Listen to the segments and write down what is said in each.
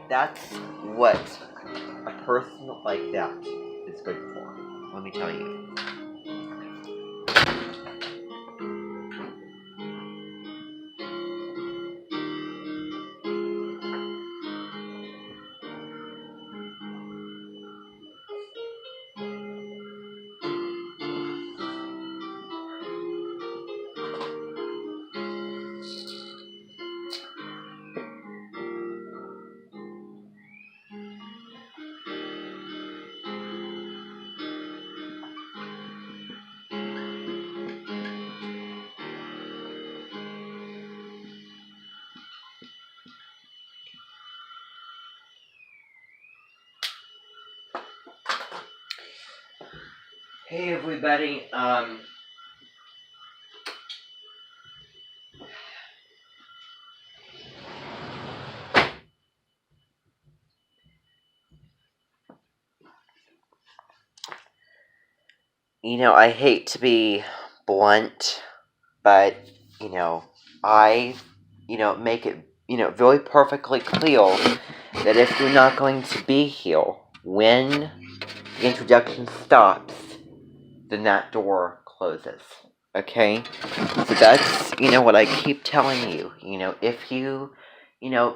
That's what a person like that is good for. Let me tell you. Hey everybody, I hate to be blunt, but, I, make it, very perfectly clear that if you're not going to be here when the introduction stops, then that door closes. Okay? So that's, what I keep telling you. If you,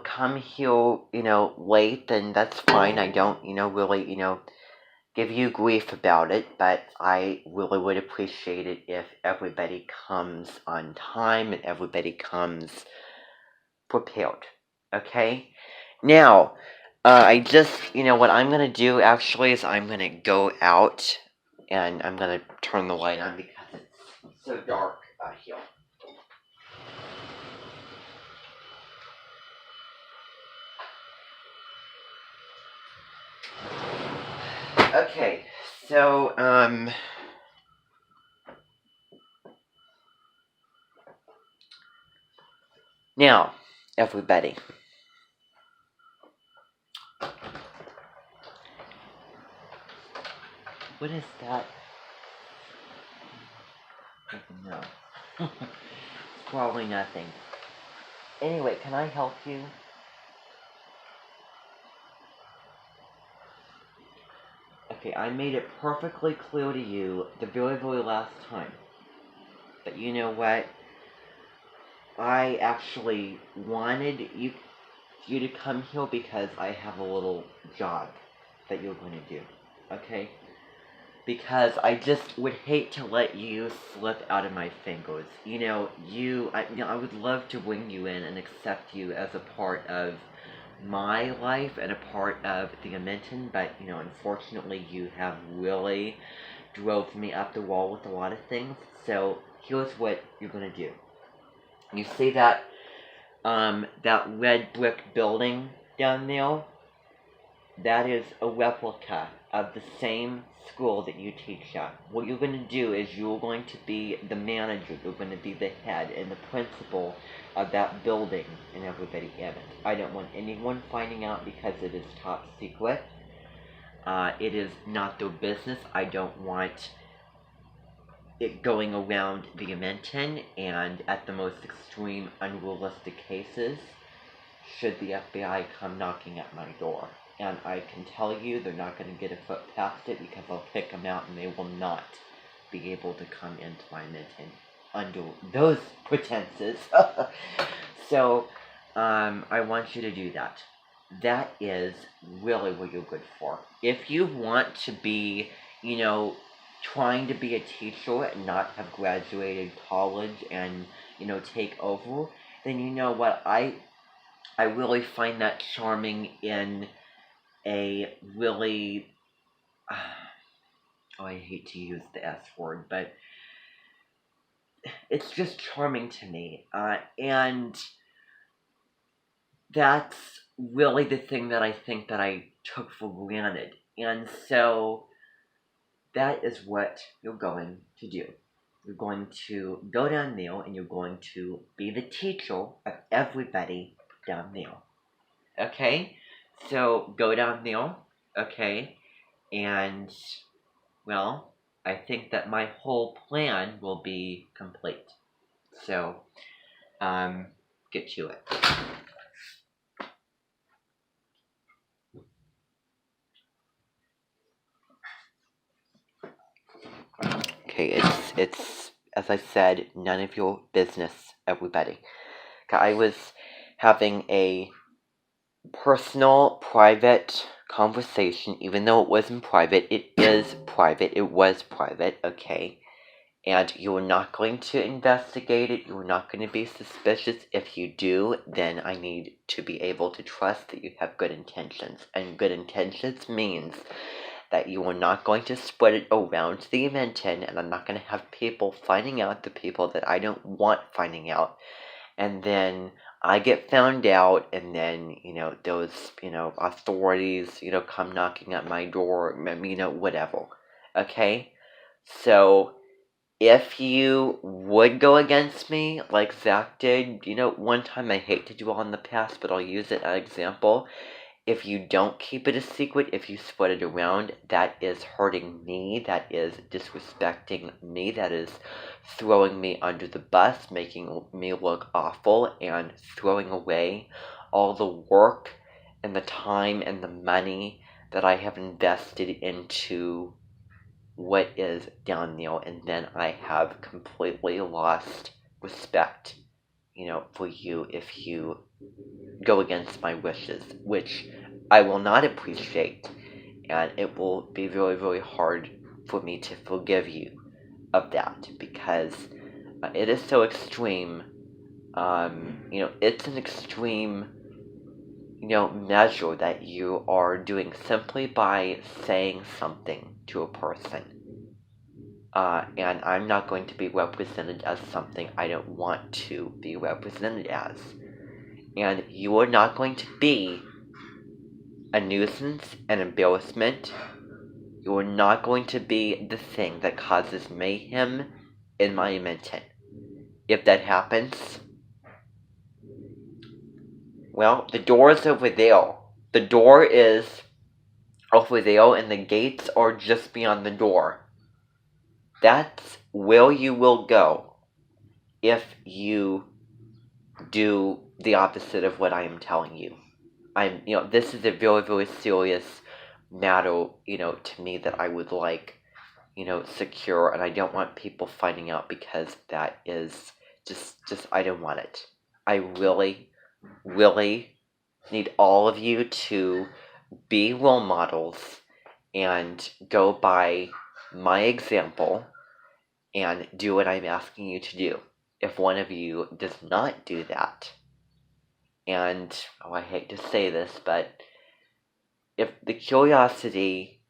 come here, late, then that's fine. I don't, really, give you grief about it, but I really would appreciate it if everybody comes on time and everybody comes prepared. Okay? Now, I just, what I'm going to do actually is I'm going to go out and I'm going to turn the light on because it's so dark here. Okay, so, now, everybody. What is that? No. It's probably nothing. Anyway, can I help you? Okay, I made it perfectly clear to you the very, very last time. But you know what? I actually wanted you to come here because I have a little job that you're going to do. Okay? Because I just would hate to let you slip out of my fingers. I would love to bring you in and accept you as a part of my life and a part of the Dimension, but, unfortunately you have really drove me up the wall with a lot of things, so here's what you're gonna do. You see that, that red brick building down there? That is a replica of the same school that you teach at. What you're going to do is you're going to be the manager, you're going to be the head and the principal of that building and everybody in it. I don't want anyone finding out because it is top secret. It is not their business. I don't want it going around the Dimension, and at the most extreme, unrealistic cases, should the FBI come knocking at my door. And I can tell you they're not going to get a foot past it because I'll kick them out and they will not be able to come into my Dimension under those pretenses. So, I want you to do that. That is really what you're good for. If you want to be, trying to be a teacher and not have graduated college and, take over, then you know what? I really find that charming in a really, oh, I hate to use the S word, but it's just charming to me. And that's really the thing that I think that I took for granted. And so that is what you're going to do. You're going to go down there and you're going to be the teacher of everybody down there. Okay? So go down there, okay? And, well, I think that my whole plan will be complete. So, get to it. Okay, it's as I said, none of your business, everybody. I was having a personal, private conversation, even though it wasn't private. It is private. It was private, okay? And you're not going to investigate it. You're not going to be suspicious. If you do, then I need to be able to trust that you have good intentions. And good intentions means that you are not going to spread it around the event, and I'm not going to have people finding out, the people that I don't want finding out. And then I get found out, and then, those, authorities, come knocking at my door, whatever. Okay? So, if you would go against me, like Zach did, one time, I hate to dwell on the past, but I'll use it as an example. If you don't keep it a secret, if you spread it around, that is hurting me, that is disrespecting me, that is throwing me under the bus, making me look awful, and throwing away all the work and the time and the money that I have invested into what is down there, and then I have completely lost respect, for you if you go against my wishes, which I will not appreciate, and it will be very, very hard for me to forgive you of that, because it is so extreme. It's an extreme, measure that you are doing simply by saying something to a person. And I'm not going to be represented as something I don't want to be represented as. And you are not going to be a nuisance, an embarrassment. You are not going to be the thing that causes mayhem in my mention. If that happens, well, the door is over there. The door is over there, and the gates are just beyond the door. That's where you will go if you do the opposite of what I am telling you. This is a very, very serious matter, to me, that I would like, secure, and I don't want people finding out, because that is just, I don't want it. I really, really need all of you to be role models and go by my example and do what I'm asking you to do. If one of you does not do that, and, I hate to say this, but if the curiosity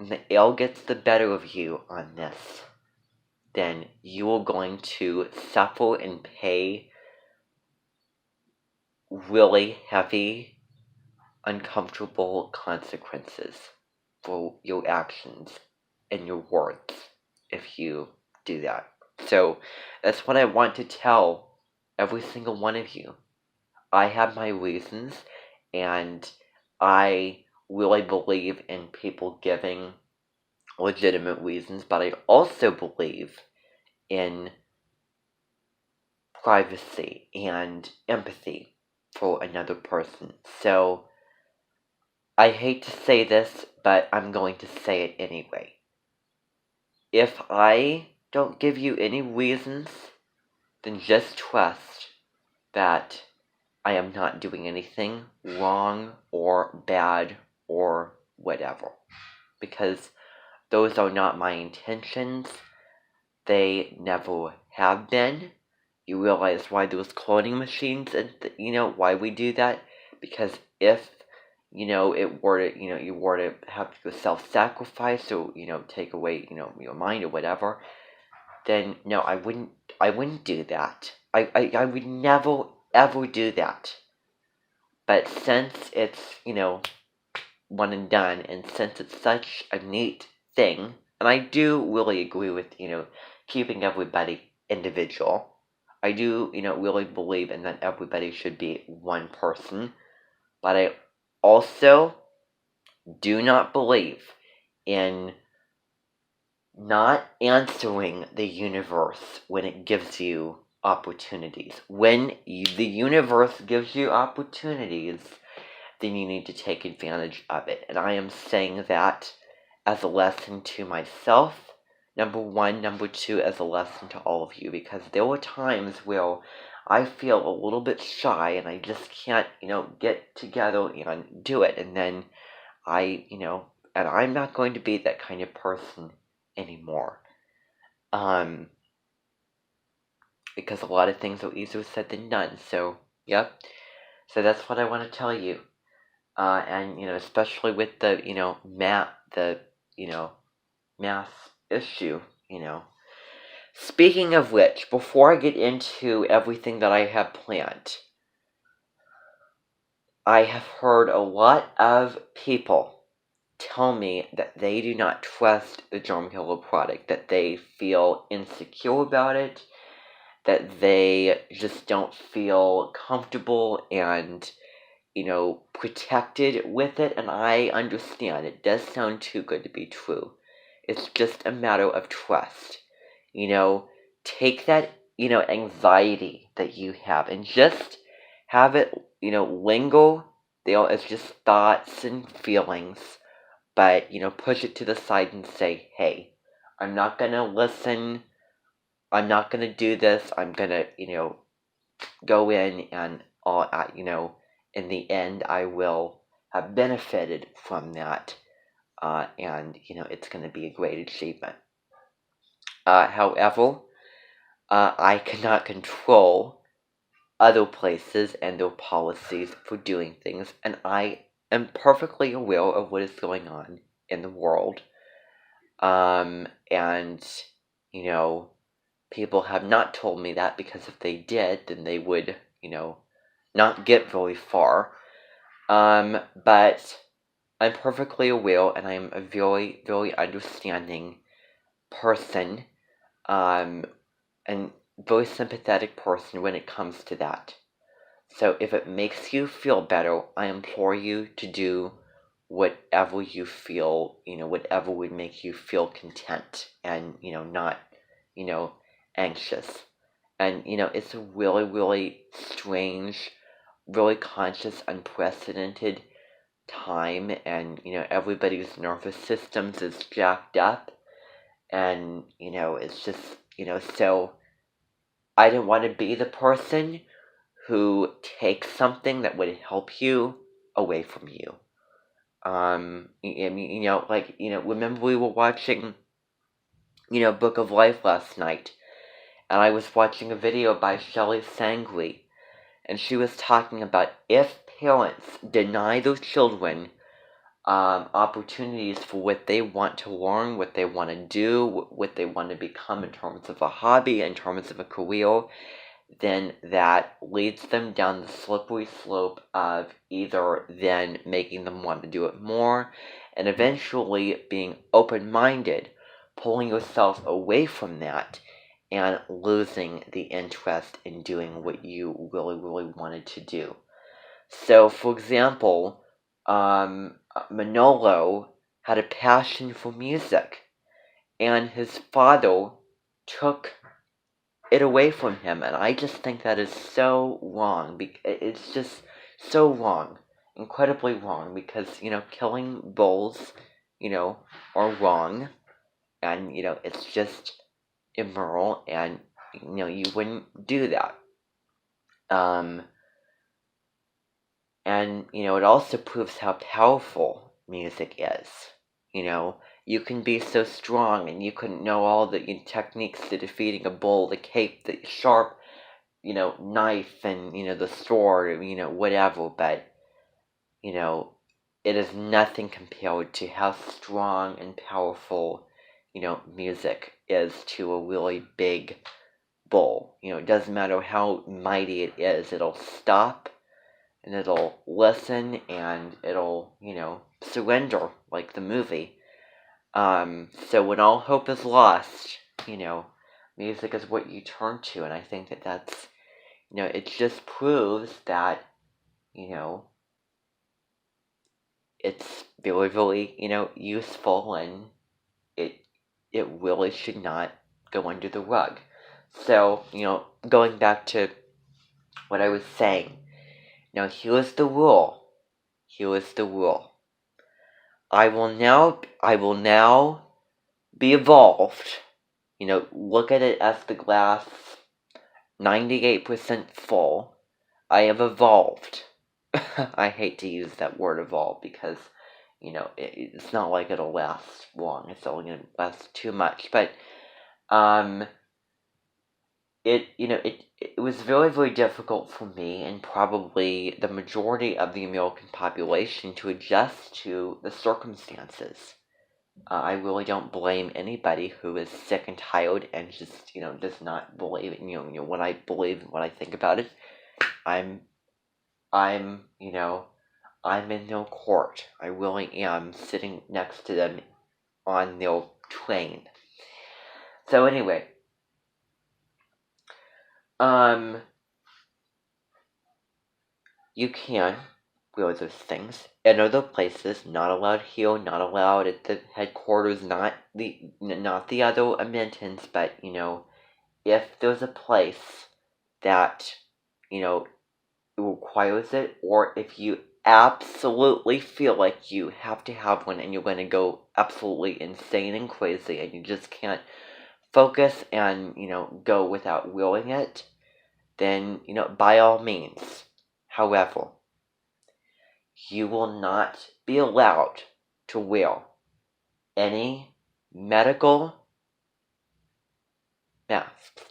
and the ill gets the better of you on this, then you are going to suffer and pay really heavy, uncomfortable consequences for your actions and your words if you do that. So that's what I want to tell every single one of you. I have my reasons, and I really believe in people giving legitimate reasons, but I also believe in privacy and empathy for another person. So I hate to say this, but I'm going to say it anyway. If I don't give you any reasons, then just trust that I am not doing anything wrong or bad or whatever. Because those are not my intentions. They never have been. You realize why those cloning machines and why we do that? Because if it were to you were to have to self-sacrifice or take away your mind or whatever, then no, I wouldn't do that. I would never ever do that. But since it's one and done, and since it's such a neat thing, and I do really agree with keeping everybody individual. I do really believe in that everybody should be one person, but I also do not believe in not answering the universe when it gives you opportunities. When the universe gives you opportunities, then you need to take advantage of it. And I am saying that as a lesson to myself, number one. Number two, as a lesson to all of you, because there were times where I feel a little bit shy and I just can't, get together and do it. And then and I'm not going to be that kind of person anymore. Because a lot of things are easier said than done. So, yep. So that's what I want to tell you. And especially with the mass issue. Speaking of which, before I get into everything that I have planned, I have heard a lot of people tell me that they do not trust the germ killer product, that they feel insecure about it, that they just don't feel comfortable and protected with it. And I understand, it does sound too good to be true. It's just a matter of trust. Take that anxiety that you have and just have it linger there as just thoughts and feelings, but push it to the side and say, hey, I'm not gonna listen, I'm not gonna do this, I'm gonna go in, and all in the end I will have benefited from that, and it's gonna be a great achievement. However, I cannot control other places and their policies for doing things, and I am perfectly aware of what is going on in the world. And people have not told me that, because if they did, then they would, not get very far. But I'm perfectly aware, and I'm a very, very understanding person, and very sympathetic person when it comes to that. So if it makes you feel better, I implore you to do whatever you feel, whatever would make you feel content and, not, anxious. And, it's a really, really strange, really conscious, unprecedented time, and, everybody's nervous systems is jacked up, and, it's just, so I didn't want to be the person who takes something that would help you away from you. I mean, remember we were watching, Book of Life last night, and I was watching a video by Shelley Sangri, and she was talking about if parents deny their children opportunities for what they want to learn, what they want to do, what they want to become in terms of a hobby, in terms of a career, then that leads them down the slippery slope of either then making them want to do it more, and eventually being open-minded, pulling yourself away from that, and losing the interest in doing what you really, really wanted to do. So, for example, Manolo had a passion for music, and his father took it away from him, and I just think that is so wrong. It's just so wrong, incredibly wrong, because killing bulls, are wrong, and it's just immoral, and you wouldn't do that. And it also proves how powerful music is. You can be so strong, and you couldn't know all the techniques to defeating a bull, the cape, the sharp, knife, and the sword, whatever. But it is nothing compared to how strong and powerful, music is to a really big bull. It doesn't matter how mighty it is, it'll stop and it'll listen and it'll, surrender like the movie. So when all hope is lost, music is what you turn to, and I think that that's, it just proves that, it's very, very, useful, and it really should not go under the rug. So, going back to what I was saying, now here's the rule. Here is the rule. I will now be evolved. Look at it as the glass 98% full. I have evolved. I hate to use that word evolve because, it's not like it'll last long. It's only going to last too much. But, it was very, very difficult for me and probably the majority of the American population to adjust to the circumstances. I really don't blame anybody who is sick and tired and just, does not believe it. What I believe and what I think about it, I'm in their court. I really am sitting next to them on their train. So anyway, you can wear those things in other places, not allowed here, not allowed at the headquarters, not the other amenities, but, if there's a place that, requires it, or if you absolutely feel like you have to have one and you're going to go absolutely insane and crazy and you just can't focus and, go without wearing it, then, by all means. However, you will not be allowed to wear any medical masks.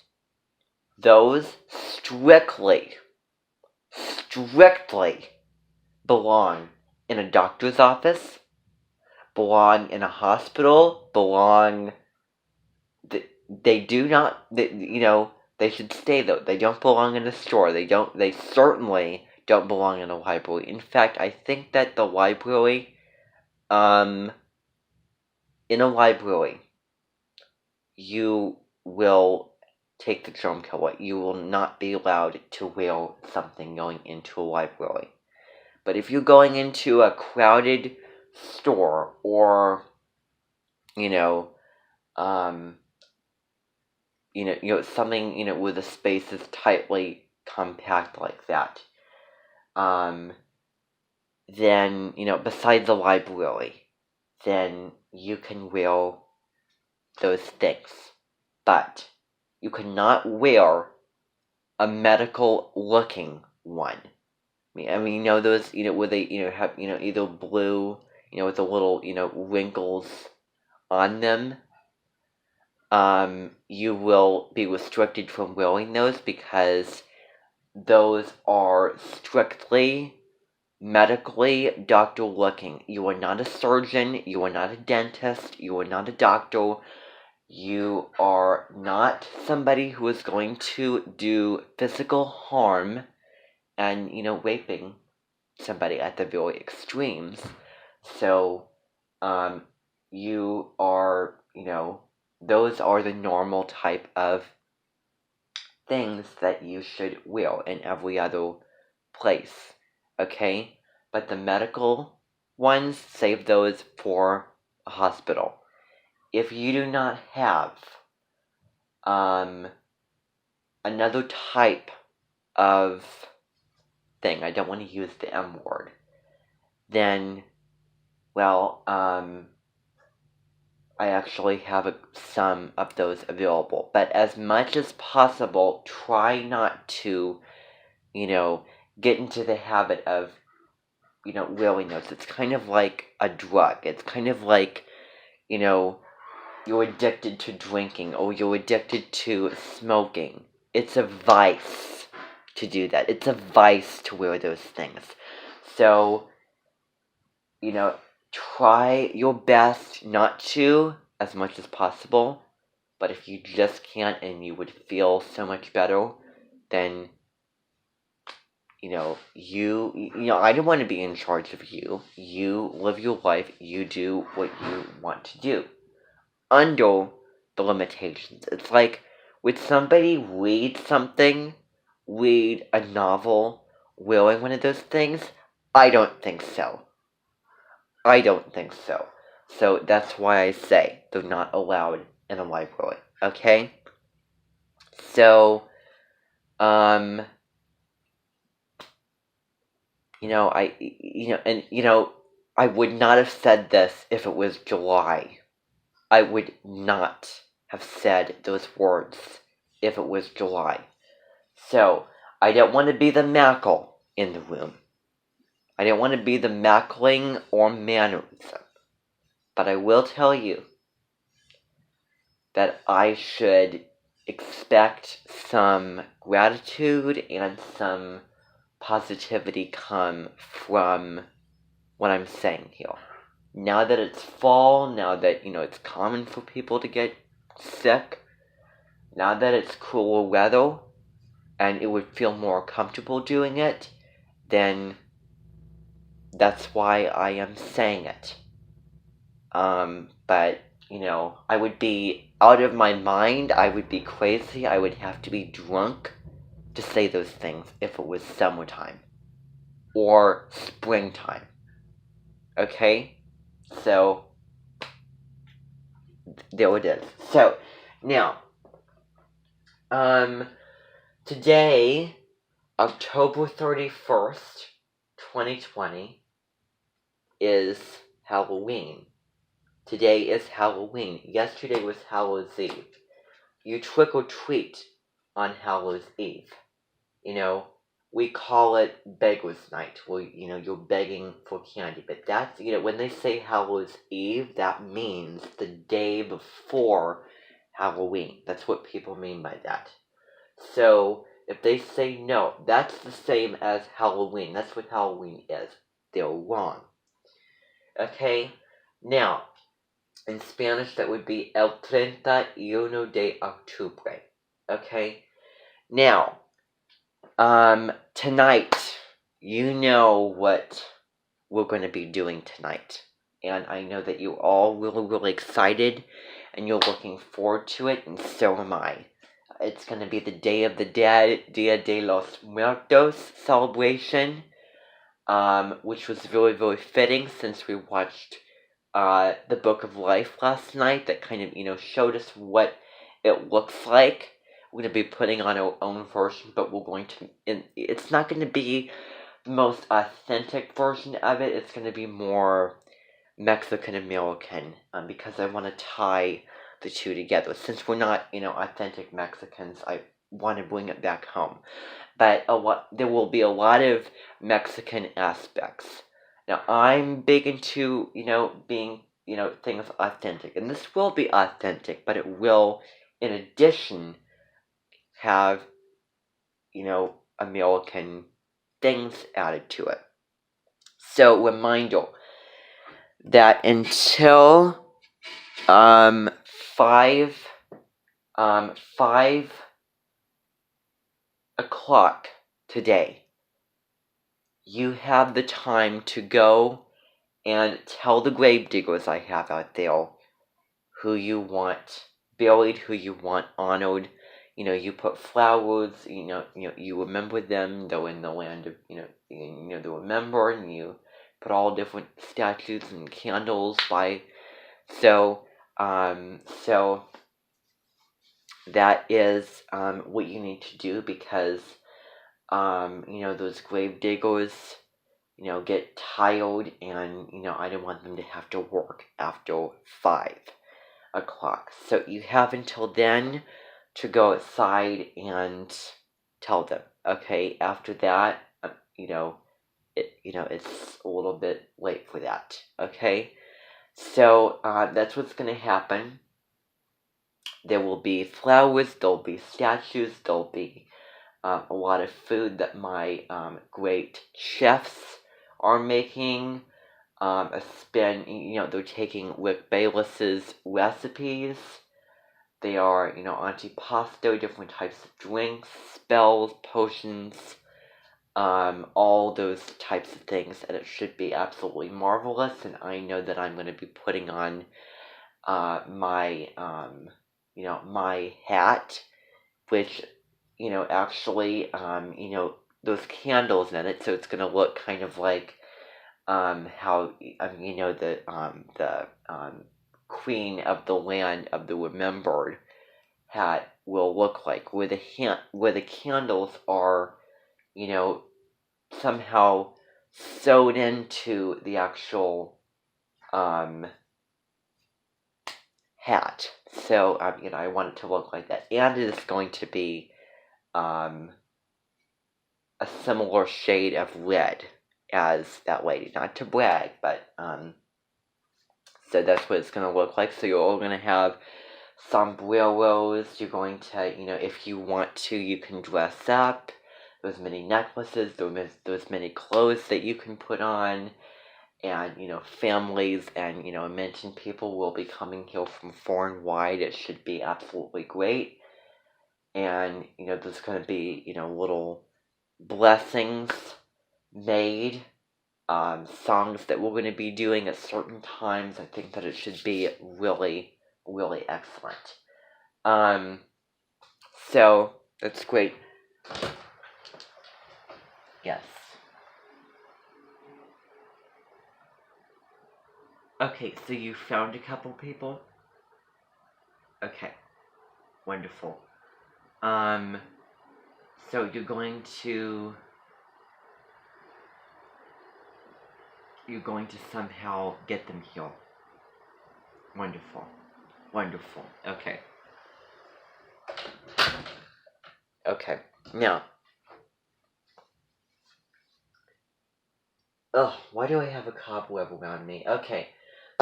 Those strictly belong in a doctor's office, belong in a hospital, they do not, they should stay though. They don't belong in a store. They certainly don't belong in a library. In fact, I think that the library, in a library, you will take the germ killer. You will not be allowed to wear something going into a library. But if you're going into a crowded store or, something, where the space is tightly compact like that, then, besides the library, then you can wear those things. But you cannot wear a medical looking one. I mean, those, where they, have, either blue, with the little, wrinkles on them. You will be restricted from wearing those because those are strictly medically doctor looking. You are not a surgeon, you are not a dentist, you are not a doctor, you are not somebody who is going to do physical harm and, raping somebody at the very extremes. So, you are, those are the normal type of things that you should wear in every other place, okay? But the medical ones, save those for a hospital. If you do not have another type of thing, I don't want to use the M word, then, well, I I actually have some of those available. But as much as possible, try not to, get into the habit of, wearing those. It's kind of like a drug. It's kind of like, you're addicted to drinking or you're addicted to smoking. It's a vice to do that. It's a vice to wear those things. So, try your best not to as much as possible. But if you just can't and you would feel so much better, then, I don't want to be in charge of you. You live your life. You do what you want to do under the limitations. It's like, would somebody read a novel, wearing one of those things? I don't think so. So that's why I say they're not allowed in a library. Okay? So, I would not have said this if it was July. I would not have said those words if it was July. So, I don't want to be the mackle in the room. I don't want to be the mackling or mannerism. But I will tell you that I should expect some gratitude and some positivity come from what I'm saying here. Now that it's fall, now that, it's common for people to get sick, now that it's cooler weather, and it would feel more comfortable doing it, then that's why I am saying it. But, I would be out of my mind, I would be crazy, I would have to be drunk to say those things if it was summertime or springtime. Okay? So, there it is. So, now, today, October 31st, 2020, is Halloween. Today is Halloween. Yesterday was Hallows Eve. You trick or treat on Hallows Eve. We call it Beggar's Night, where, you're begging for candy. But that's, when they say Hallows Eve, that means the day before Halloween. That's what people mean by that. So, if they say no, that's the same as Halloween. That's what Halloween is. They're wrong. Okay? Now, in Spanish, that would be El 31 de Octubre. Okay? Now, tonight, you know what we're going to be doing tonight. And I know that you're all really, really excited, and you're looking forward to it, and so am I. It's going to be the Day of the Dead, Dia de los Muertos celebration, which was very, very fitting since we watched the Book of Life last night. That kind of, showed us what it looks like. We're going to be putting on our own version, but we're going to, it's not going to be the most authentic version of it. It's going to be more Mexican-American, because I want to tie the two together. Since we're not, authentic Mexicans, I want to bring it back home. But there will be a lot of Mexican aspects. Now, I'm big into, being, things authentic. And this will be authentic, but it will, in addition, have, American things added to it. So, reminder that until 5 o'clock today, you have the time to go and tell the grave diggers I have out there who you want buried, who you want honored. You put flowers, you remember them, they're in the land of, they remember, and you put all different statues and candles by. So that is what you need to do, because those grave diggers, get tired, and I don't want them to have to work after 5. o'clock. So you have until then to go outside and tell them. Okay, after that, it's a little bit late for that. Okay, so that's what's going to happen. There will be flowers, there'll be statues, there'll be a lot of food that my great chefs are making. They're taking Rick Bayless's recipes. They are, antipasto, different types of drinks, spells, potions, all those types of things, and it should be absolutely marvelous. And I know that I'm going to be putting on my hat, which, actually, those candles in it, so it's going to look kind of like the queen of the land of the remembered hat will look like, where the candles are, somehow sewed into the actual hat. So I want it to look like that, and it is going to be a similar shade of red as that lady. Not to brag, but so that's what it's going to look like. So you're all going to have sombreros. You're going to, if you want to, you can dress up. There's many necklaces. There's many clothes that you can put on. And, families and, mentioned people will be coming here from far and wide. It should be absolutely great. And, there's going to be, little blessings made, songs that we're going to be doing at certain times. I think that it should be really, really excellent. So that's great. Yes. Okay, so you found a couple people? Okay. Wonderful. So you're going to somehow get them here. Wonderful. Wonderful. Okay. Okay. Now. Ugh, why do I have a cobweb around me? Okay.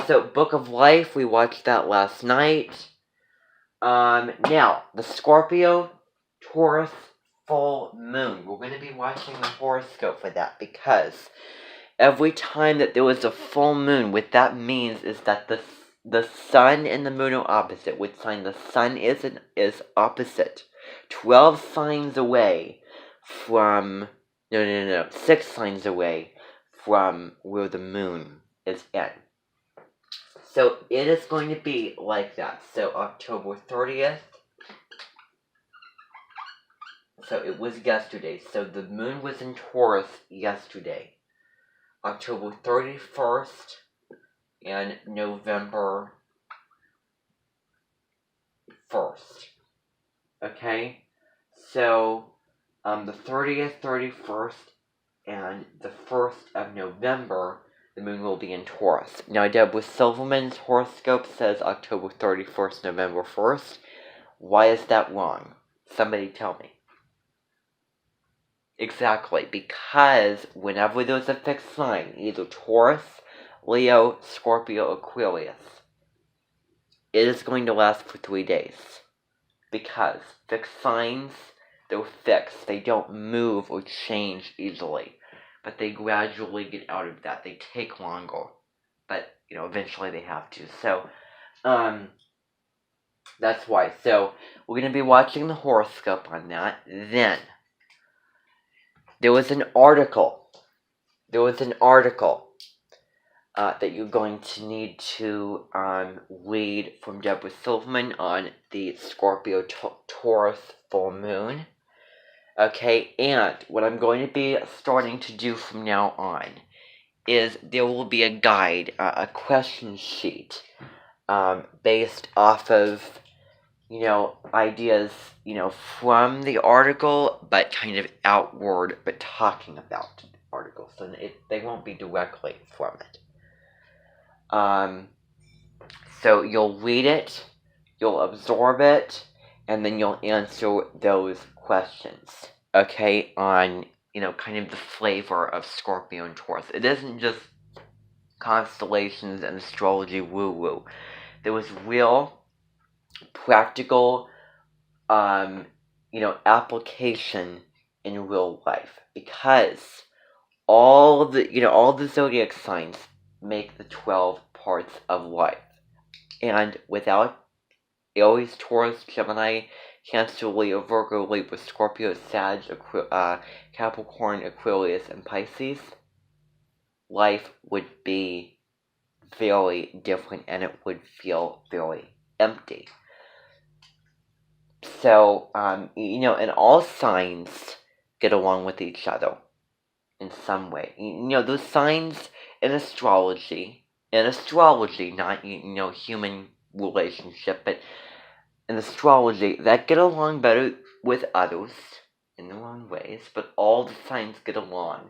So, Book of Life, we watched that last night. Now, the Scorpio, Taurus, full moon. We're going to be watching the horoscope for that, because every time that there was a full moon, what that means is that the sun and the moon are opposite. Which sign the sun is opposite. 12 signs away from... No. 6 signs away from where the moon is at. So it is going to be like that. So October 30th. So it was yesterday. So the moon was in Taurus yesterday. October 31st and November 1st. Okay? So the 30th, 31st, and the 1st of November, the moon will be in Taurus. Now, Deborah Silverman's horoscope says October 31st, November 1st. Why is that wrong? Somebody tell me. Exactly, because whenever there's a fixed sign, either Taurus, Leo, Scorpio, Aquarius, it is going to last for 3 days. Because fixed signs, they're fixed. They don't move or change easily. But they gradually get out of that. They take longer. But, eventually they have to. So, that's why. So, we're going to be watching the horoscope on that. Then, there was an article that you're going to need to read from Deborah Silverman on the Scorpio Taurus full moon. Okay, and what I'm going to be starting to do from now on is there will be a guide, a question sheet, based off of, ideas, from the article, but kind of outward, but talking about the article. So they won't be directly from it. So you'll read it, you'll absorb it, and then you'll answer those questions, okay, on, kind of the flavor of Scorpio and Taurus. It isn't just constellations and astrology woo-woo. There was real, practical, application in real life, because all the zodiac signs make the 12 parts of life. And without Aries, Taurus, Gemini, Cancer, Leo, Virgo, Libra, Scorpio, Sag, Capricorn, Aquarius, and Pisces, life would be very different and it would feel very empty. So, and all signs get along with each other in some way. Those signs in astrology, not, human relationship, but in astrology, that get along better with others in their own ways, but all the signs get along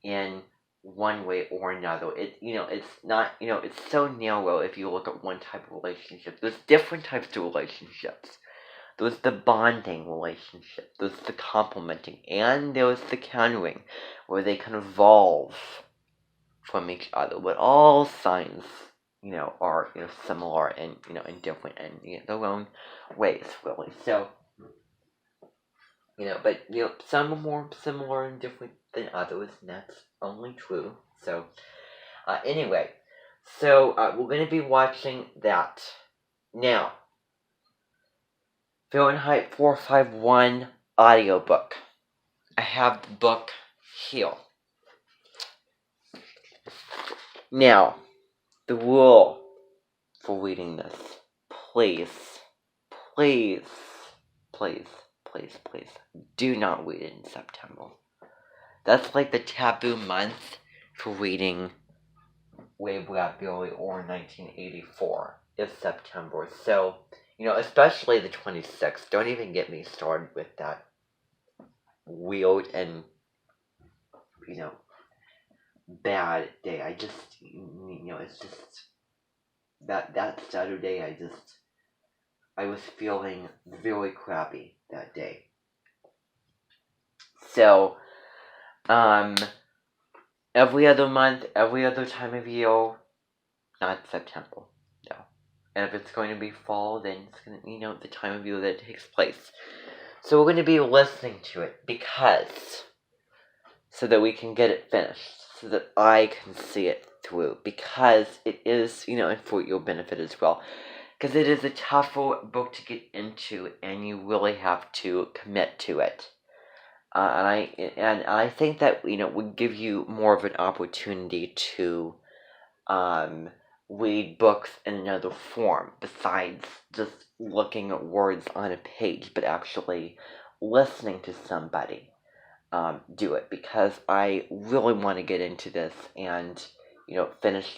in one way or another. It's not, it's so narrow if you look at one type of relationship. There's different types of relationships. There's the bonding relationship, there's the complementing, and there's the countering, where they can evolve from each other. But all signs, are, similar and, and different in their own ways, really. So, but, some are more similar and different than others, and that's only true. So, anyway, so we're going to be watching that. Now, Fahrenheit 451 audiobook. I have the book here. Now, the rule for reading this. Please, please, please, please, please, do not read it in September. That's like the taboo month for reading Way Blackberry or 1984 is September. So, especially the 26th. Don't even get me started with that weird and, bad day. I just, it's just, that Saturday, I was feeling very crappy that day. So, every other month, every other time of year, not September. No. And if it's going to be fall, then it's going to, the time of year that it takes place. So we're going to be listening to it so that we can get it finished, so that I can see it through, because it is, and for your benefit as well, because it is a tougher book to get into, and you really have to commit to it. And I think that, would give you more of an opportunity to, read books in another form, besides just looking at words on a page, but actually listening to somebody do it, because I really want to get into this and, finish